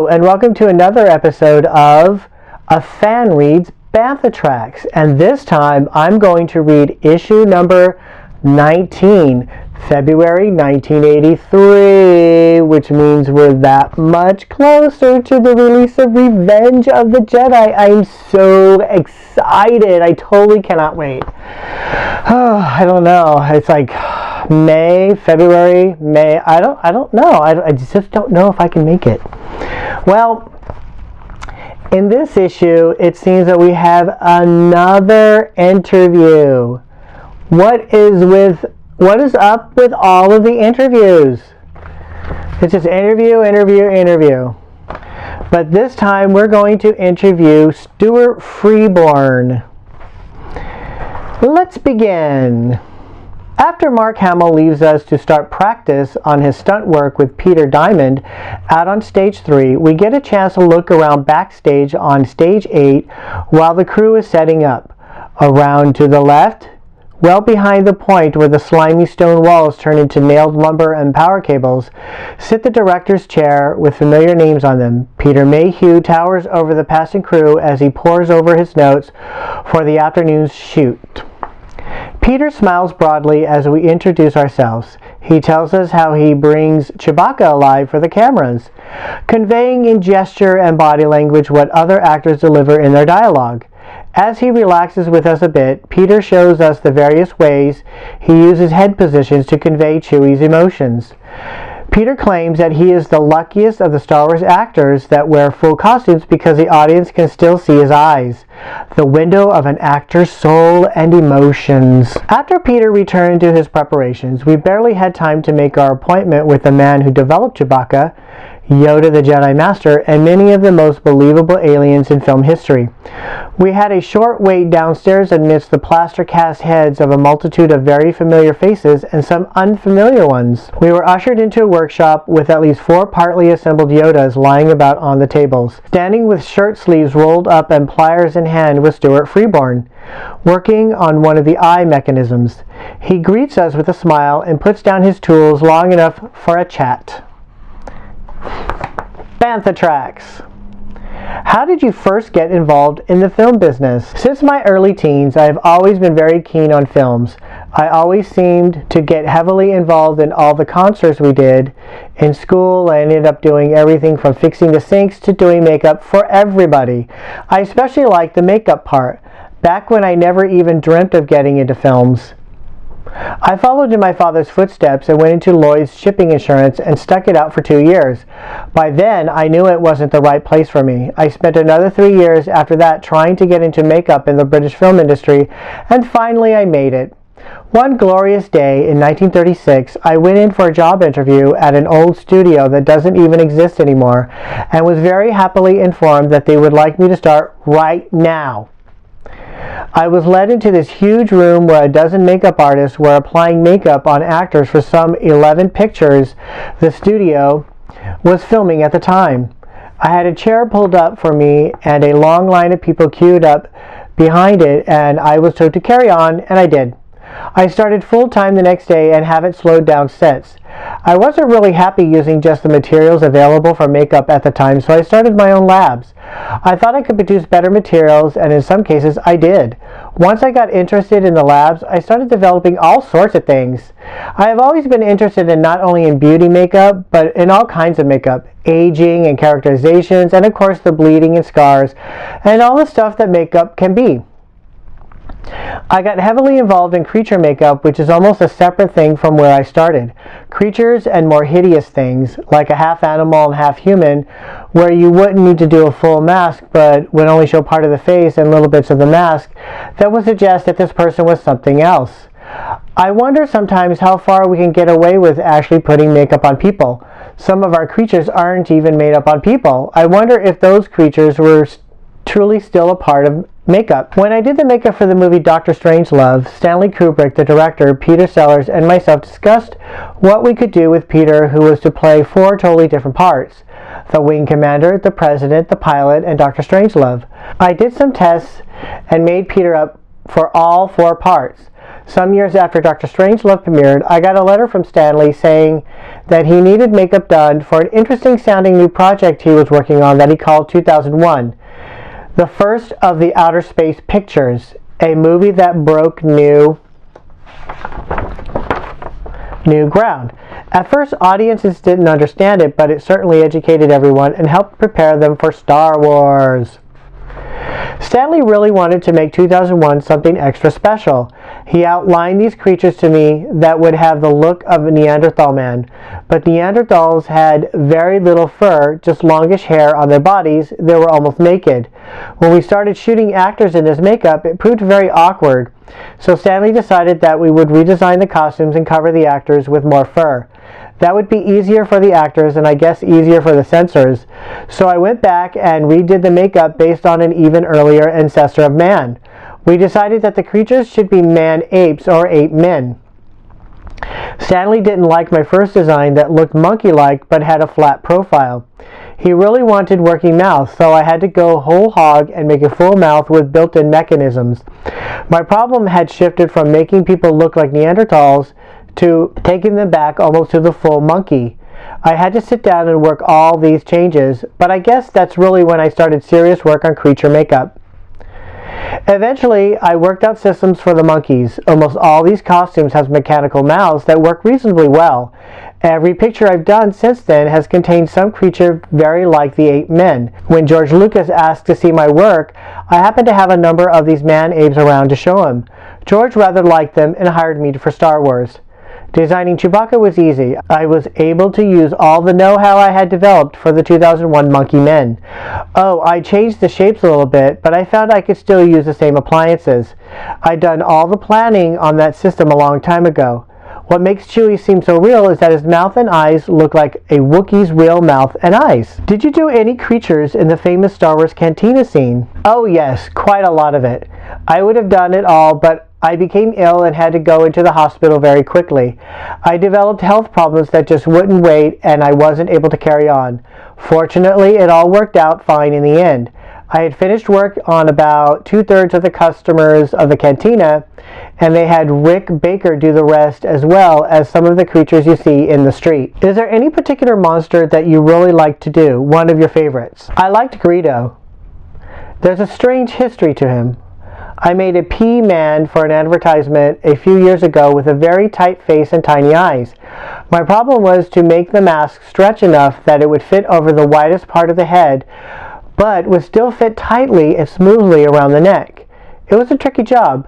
Hello, and welcome to another episode of A Fan Reads Bantha Tracks. And this time, I'm going to read issue number 19, February 1983, which means we're that much closer to the release of Revenge of the Jedi. I'm so excited. I totally cannot wait. Oh, I don't know. It's like February, May. I don't know. I just don't know if I can make it. Well, in this issue, it seems that we have another interview. What is up with all of the interviews? It's just interview. But this time we're going to interview Stuart Freeborn. Let's begin. After Mark Hamill leaves us to start practice on his stunt work with Peter Diamond out on stage 3, we get a chance to look around backstage on stage 8 while the crew is setting up. Around to the left, well behind the point where the slimy stone walls turn into nailed lumber and power cables, sit the director's chair with familiar names on them. Peter Mayhew towers over the passing crew as he pores over his notes for the afternoon's shoot. Peter smiles broadly as we introduce ourselves. He tells us how he brings Chewbacca alive for the cameras, conveying in gesture and body language what other actors deliver in their dialogue. As he relaxes with us a bit, Peter shows us the various ways he uses head positions to convey Chewie's emotions. Peter claims that he is the luckiest of the Star Wars actors that wear full costumes because the audience can still see his eyes, the window of an actor's soul and emotions. After Peter returned to his preparations, we barely had time to make our appointment with the man who developed Chewbacca, Yoda the Jedi Master, and many of the most believable aliens in film history. We had a short wait downstairs amidst the plaster cast heads of a multitude of very familiar faces and some unfamiliar ones. We were ushered into a workshop with at least 4 partly assembled Yodas lying about on the tables. Standing with shirt sleeves rolled up and pliers in hand was Stuart Freeborn, working on one of the eye mechanisms. He greets us with a smile and puts down his tools long enough for a chat. Bantha Tracks. How did you first get involved in the film business? Since my early teens, I have always been very keen on films. I always seemed to get heavily involved in all the concerts we did. In school, I ended up doing everything from fixing the sinks to doing makeup for everybody. I especially liked the makeup part, back when I never even dreamt of getting into films. I followed in my father's footsteps and went into Lloyd's shipping insurance and stuck it out for 2 years. By then, I knew it wasn't the right place for me. I spent another 3 years after that trying to get into makeup in the British film industry, and finally I made it. One glorious day in 1936, I went in for a job interview at an old studio that doesn't even exist anymore, and was very happily informed that they would like me to start right now. I was led into this huge room where a dozen makeup artists were applying makeup on actors for some 11 pictures the studio was filming at the time. I had a chair pulled up for me and a long line of people queued up behind it, and I was told to carry on, and I did. I started full-time the next day and haven't slowed down since. I wasn't really happy using just the materials available for makeup at the time, so I started my own labs. I thought I could produce better materials, and in some cases I did. Once I got interested in the labs, I started developing all sorts of things. I have always been interested in not only in beauty makeup, but in all kinds of makeup, aging and characterizations, and of course the bleeding and scars, and all the stuff that makeup can be. I got heavily involved in creature makeup, which is almost a separate thing from where I started. Creatures and more hideous things, like a half animal and half human, where you wouldn't need to do a full mask, but would only show part of the face and little bits of the mask, that would suggest that this person was something else. I wonder sometimes how far we can get away with actually putting makeup on people. Some of our creatures aren't even made up on people. I wonder if those creatures were truly still a part of makeup. When I did the makeup for the movie Dr. Strangelove, Stanley Kubrick, the director, Peter Sellers, and myself discussed what we could do with Peter, who was to play 4 totally different parts: the Wing Commander, the President, the Pilot, and Dr. Strangelove. I did some tests and made Peter up for all 4 parts. Some years after Dr. Strangelove premiered, I got a letter from Stanley saying that he needed makeup done for an interesting sounding new project he was working on that he called 2001, the first of the Outer Space Pictures, a movie that broke new ground. At first, audiences didn't understand it, but it certainly educated everyone and helped prepare them for Star Wars. Stanley really wanted to make 2001 something extra special. He outlined these creatures to me that would have the look of a Neanderthal man, but Neanderthals had very little fur, just longish hair on their bodies. They were almost naked. When we started shooting actors in this makeup, it proved very awkward, so Stanley decided that we would redesign the costumes and cover the actors with more fur. That would be easier for the actors and I guess easier for the censors. So I went back and redid the makeup based on an even earlier ancestor of man. We decided that the creatures should be man-apes or ape men. Stanley didn't like my first design that looked monkey-like but had a flat profile. He really wanted working mouths, so I had to go whole hog and make a full mouth with built-in mechanisms. My problem had shifted from making people look like Neanderthals to taking them back almost to the full monkey. I had to sit down and work all these changes, but I guess that's really when I started serious work on creature makeup. Eventually, I worked out systems for the monkeys. Almost all these costumes have mechanical mouths that work reasonably well. Every picture I've done since then has contained some creature very like the ape men. When George Lucas asked to see my work, I happened to have a number of these man-apes around to show him. George rather liked them and hired me for Star Wars. Designing Chewbacca was easy. I was able to use all the know-how I had developed for the 2001 Monkey Men. Oh, I changed the shapes a little bit, but I found I could still use the same appliances. I'd done all the planning on that system a long time ago. What makes Chewie seem so real is that his mouth and eyes look like a Wookiee's real mouth and eyes. Did you do any creatures in the famous Star Wars Cantina scene? Oh yes, quite a lot of it. I would have done it all, but I became ill and had to go into the hospital very quickly. I developed health problems that just wouldn't wait and I wasn't able to carry on. Fortunately, it all worked out fine in the end. I had finished work on about 2/3 of the customers of the Cantina, and they had Rick Baker do the rest as well as some of the creatures you see in the street. Is there any particular monster that you really like to do, one of your favorites? I liked Greedo. There's a strange history to him. I made a P-Man for an advertisement a few years ago with a very tight face and tiny eyes. My problem was to make the mask stretch enough that it would fit over the widest part of the head, but would still fit tightly and smoothly around the neck. It was a tricky job.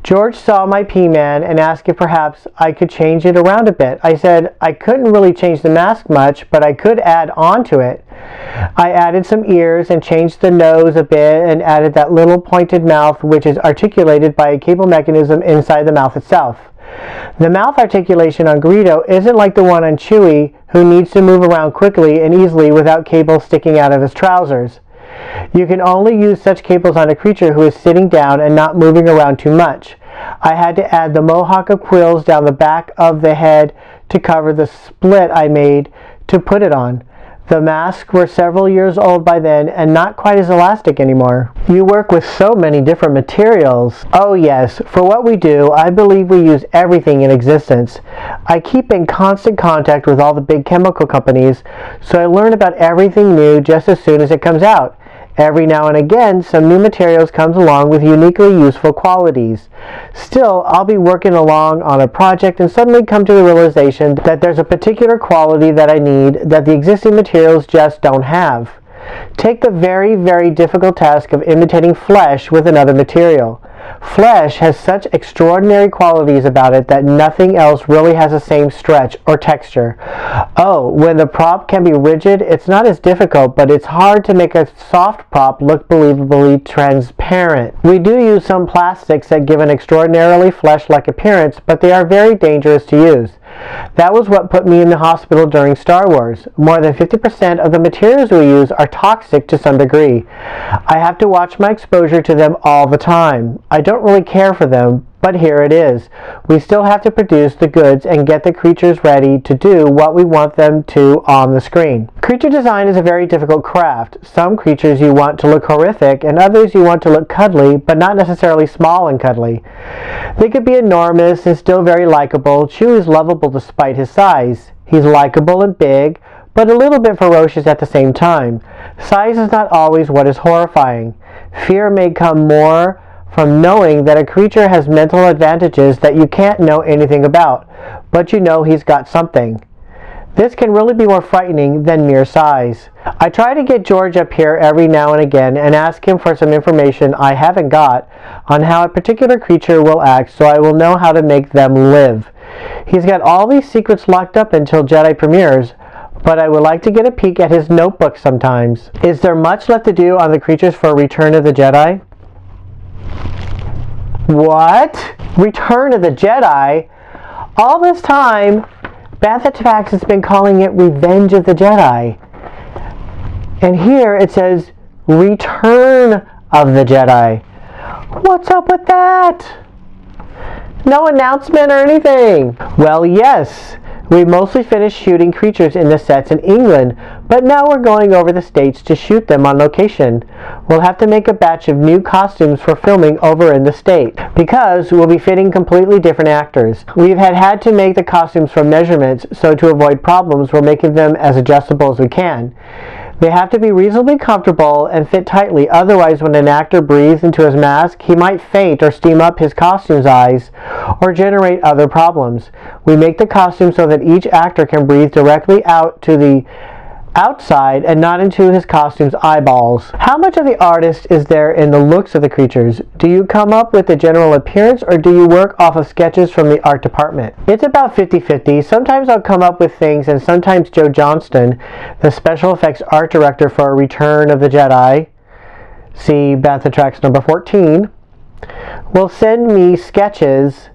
George saw my P-Man and asked if perhaps I could change it around a bit. I said I couldn't really change the mask much, but I could add on to it. I added some ears and changed the nose a bit and added that little pointed mouth which is articulated by a cable mechanism inside the mouth itself. The mouth articulation on Greedo isn't like the one on Chewie, who needs to move around quickly and easily without cables sticking out of his trousers. You can only use such cables on a creature who is sitting down and not moving around too much. I had to add the mohawk of quills down the back of the head to cover the split I made to put it on. The masks were several years old by then and not quite as elastic anymore. You work with so many different materials. Oh yes, for what we do, I believe we use everything in existence. I keep in constant contact with all the big chemical companies, so I learn about everything new just as soon as it comes out. Every now and again, some new materials comes along with uniquely useful qualities. Still, I'll be working along on a project and suddenly come to the realization that there's a particular quality that I need that the existing materials just don't have. Take the very, very difficult task of imitating flesh with another material. Flesh has such extraordinary qualities about it that nothing else really has the same stretch or texture. Oh, when the prop can be rigid, it's not as difficult, but it's hard to make a soft prop look believably transparent. We do use some plastics that give an extraordinarily flesh-like appearance, but they are very dangerous to use. That was what put me in the hospital during Star Wars. More than 50% of the materials we use are toxic to some degree. I have to watch my exposure to them all the time. I don't really care for them, But here it is. We still have to produce the goods and get the creatures ready to do what we want them to on the screen. Creature design is a very difficult craft. Some creatures you want to look horrific and others you want to look cuddly, but not necessarily small and cuddly. They could be enormous and still very likable. Chew is lovable despite his size. He's likable and big, but a little bit ferocious at the same time. Size is not always what is horrifying. Fear may come more from knowing that a creature has mental advantages that you can't know anything about, but you know he's got something. This can really be more frightening than mere size. I try to get George up here every now and again and ask him for some information I haven't got on how a particular creature will act, so I will know how to make them live. He's got all these secrets locked up until Jedi premieres, but I would like to get a peek at his notebook sometimes. Is there much left to do on the creatures for Return of the Jedi? What? Return of the Jedi? All this time, Bantha Tracks has been calling it Revenge of the Jedi. And here it says Return of the Jedi. What's up with that? No announcement or anything. Well, yes. We mostly finished shooting creatures in the sets in England, but now we're going over the States to shoot them on location. We'll have to make a batch of new costumes for filming over in the state, because we'll be fitting completely different actors. We've had to make the costumes from measurements, so to avoid problems, we're making them as adjustable as we can. They have to be reasonably comfortable and fit tightly, otherwise when an actor breathes into his mask, he might faint or steam up his costume's eyes or generate other problems. We make the costume so that each actor can breathe directly out to the outside and not into his costume's eyeballs. How much of the artist is there in the looks of the creatures? Do you come up with the general appearance or do you work off of sketches from the art department? It's about 50-50. Sometimes I'll come up with things and sometimes Joe Johnston, the special effects art director for Return of the Jedi, see Bantha Tracks number 14, will send me sketches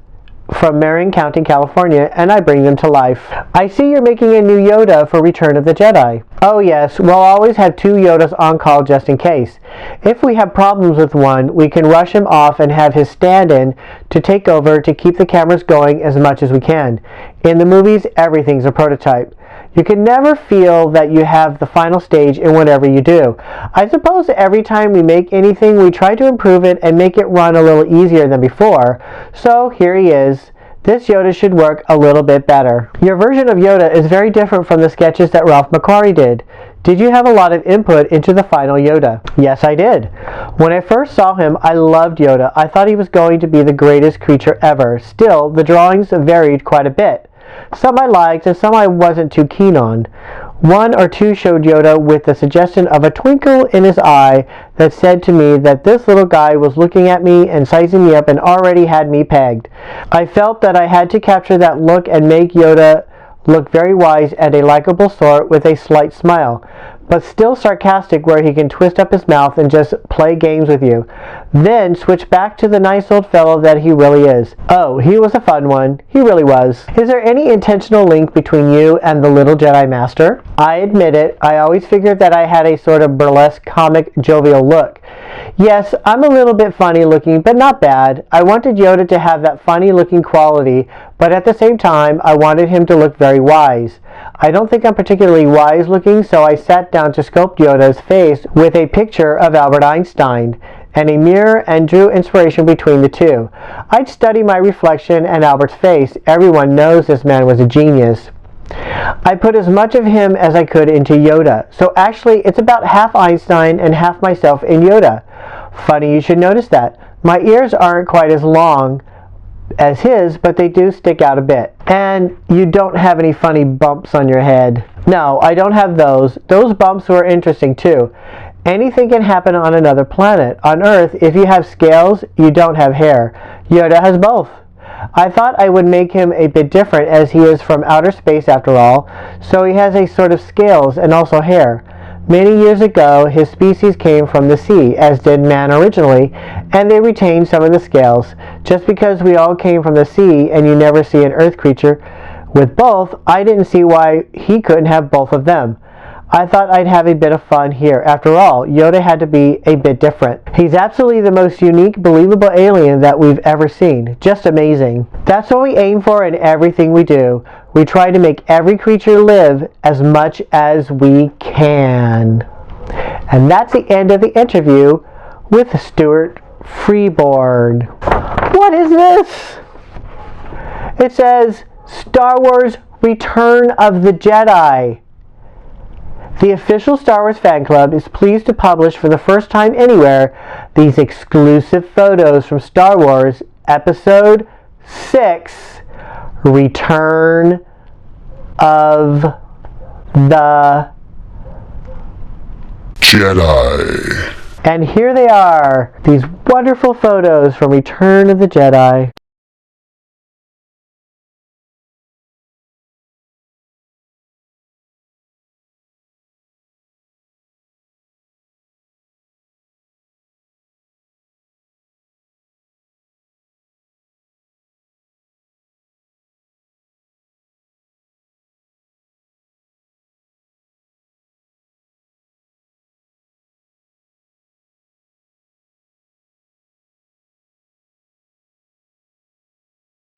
from Marin County, California, and I bring them to life. I see you're making a new Yoda for Return of the Jedi. Oh yes, we'll always have 2 Yodas on call just in case. If we have problems with one, we can rush him off and have his stand-in to take over to keep the cameras going as much as we can. In the movies, everything's a prototype. You can never feel that you have the final stage in whatever you do. I suppose every time we make anything, we try to improve it and make it run a little easier than before. So here he is. This Yoda should work a little bit better. Your version of Yoda is very different from the sketches that Ralph McQuarrie did. Did you have a lot of input into the final Yoda? Yes, I did. When I first saw him, I loved Yoda. I thought he was going to be the greatest creature ever. Still, the drawings varied quite a bit. Some I liked and some I wasn't too keen on. 1 or 2 showed Yoda with the suggestion of a twinkle in his eye that said to me that this little guy was looking at me and sizing me up and already had me pegged. I felt that I had to capture that look and make Yoda look very wise and a likable sort with a slight smile, but still sarcastic where he can twist up his mouth and just play games with you. Then switch back to the nice old fellow that he really is. Oh, he was a fun one. He really was. Is there any intentional link between you and the little Jedi Master? I admit it, I always figured that I had a sort of burlesque, comic, jovial look. Yes, I'm a little bit funny looking, but not bad. I wanted Yoda to have that funny looking quality, but at the same time, I wanted him to look very wise. I don't think I'm particularly wise looking, so I sat down to sculpt Yoda's face with a picture of Albert Einstein and a mirror and drew inspiration between the two. I'd study my reflection and Albert's face. Everyone knows this man was a genius. I put as much of him as I could into Yoda, so actually it's about half Einstein and half myself in Yoda. Funny you should notice that. My ears aren't quite as long as his, but they do stick out a bit. And you don't have any funny bumps on your head. No, I don't have those. Those bumps were interesting too. Anything can happen on another planet. On Earth, if you have scales, you don't have hair. Yoda has both. I thought I would make him a bit different as he is from outer space after all, so he has a sort of scales and also hair. Many years ago, his species came from the sea, as did man originally, and they retained some of the scales. Just because we all came from the sea and you never see an earth creature with both, I didn't see why he couldn't have both of them. I thought I'd have a bit of fun here. After all, Yoda had to be a bit different. He's absolutely the most unique, believable alien that we've ever seen. Just amazing. That's what we aim for in everything we do. We try to make every creature live as much as we can. And that's the end of the interview with Stuart Freeborn. What is this? It says, Star Wars Return of the Jedi. The official Star Wars fan club is pleased to publish for the first time anywhere these exclusive photos from Star Wars Episode 6, Return of the Jedi. And here they are, these wonderful photos from Return of the Jedi.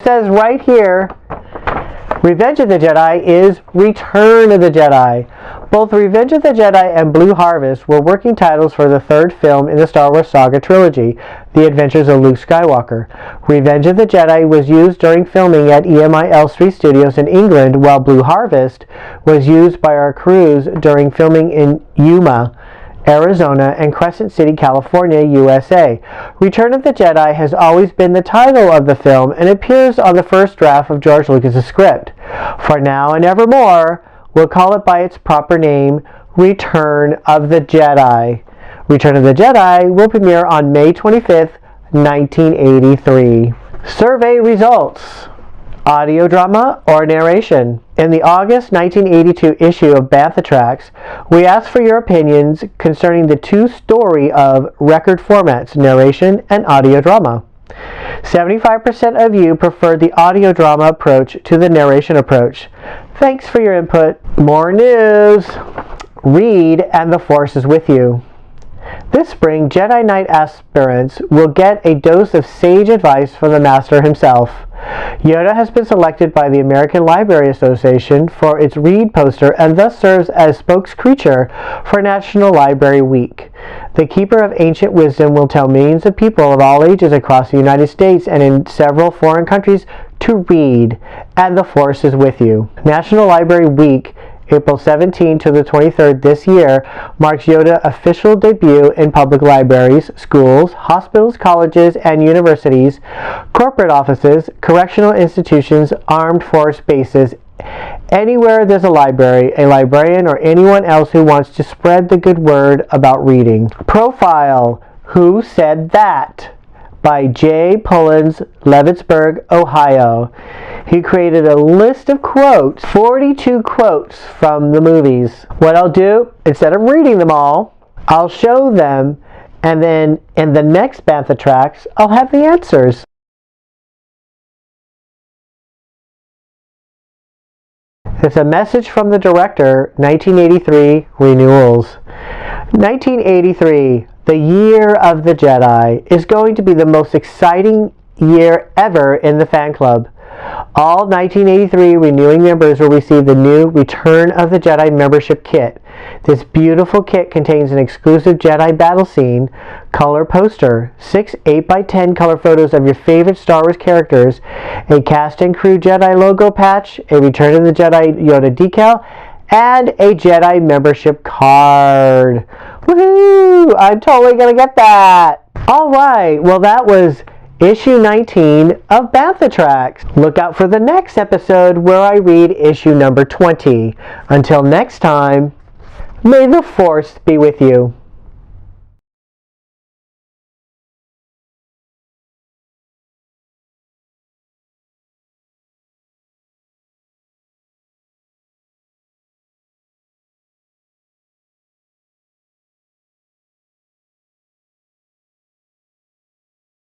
It says right here, Revenge of the Jedi is Return of the Jedi. Both Revenge of the Jedi and Blue Harvest were working titles for the third film in the Star Wars saga trilogy, The Adventures of Luke Skywalker. Revenge of the Jedi was used during filming at EMI Elstree Studios in England, while Blue Harvest was used by our crews during filming in Yuma, Arizona, and Crescent City, California, USA. Return of the Jedi has always been the title of the film and appears on the first draft of George Lucas's script. For now and evermore, we'll call it by its proper name, Return of the Jedi. Return of the Jedi will premiere on May 25th, 1983. Survey results. Audio drama or narration? In the August 1982 issue of Bantha Tracks, we asked for your opinions concerning the two story of record formats, narration and audio drama. 75% of you preferred the audio drama approach to the narration approach. Thanks for your input. More news. Read and the Force is with you. This spring, Jedi Knight aspirants will get a dose of sage advice from the Master himself. Yoda has been selected by the American Library Association for its Read poster and thus serves as spokescreature for National Library Week. The Keeper of Ancient Wisdom will tell millions of people of all ages across the United States and in several foreign countries to read, and the Force is with you. National Library Week, April 17 to the 23rd this year, marks Yoda's official debut in public libraries, schools, hospitals, colleges, and universities, corporate offices, correctional institutions, armed force bases. Anywhere there's a library, a librarian, or anyone else who wants to spread the good word about reading. Profile: Who Said That? By J. Pullins, Leavittsburg, Ohio. He created a list of quotes, 42 quotes from the movies. What I'll do, instead of reading them all, I'll show them, and then in the next Bantha Tracks, I'll have the answers. It's a message from the director, 1983 renewals. 1983, the year of the Jedi, is going to be the most exciting year ever in the fan club. All 1983 renewing members will receive the new Return of the Jedi membership kit. This beautiful kit contains an exclusive Jedi battle scene, color poster, 6 8x10 color photos of your favorite Star Wars characters, a cast and crew Jedi logo patch, a Return of the Jedi Yoda decal, and a Jedi membership card. Woohoo! I'm totally gonna get that! Alright, well that was issue 19 of Bantha Tracks. Look out for the next episode where I read issue number 20. Until next time, may the Force be with you.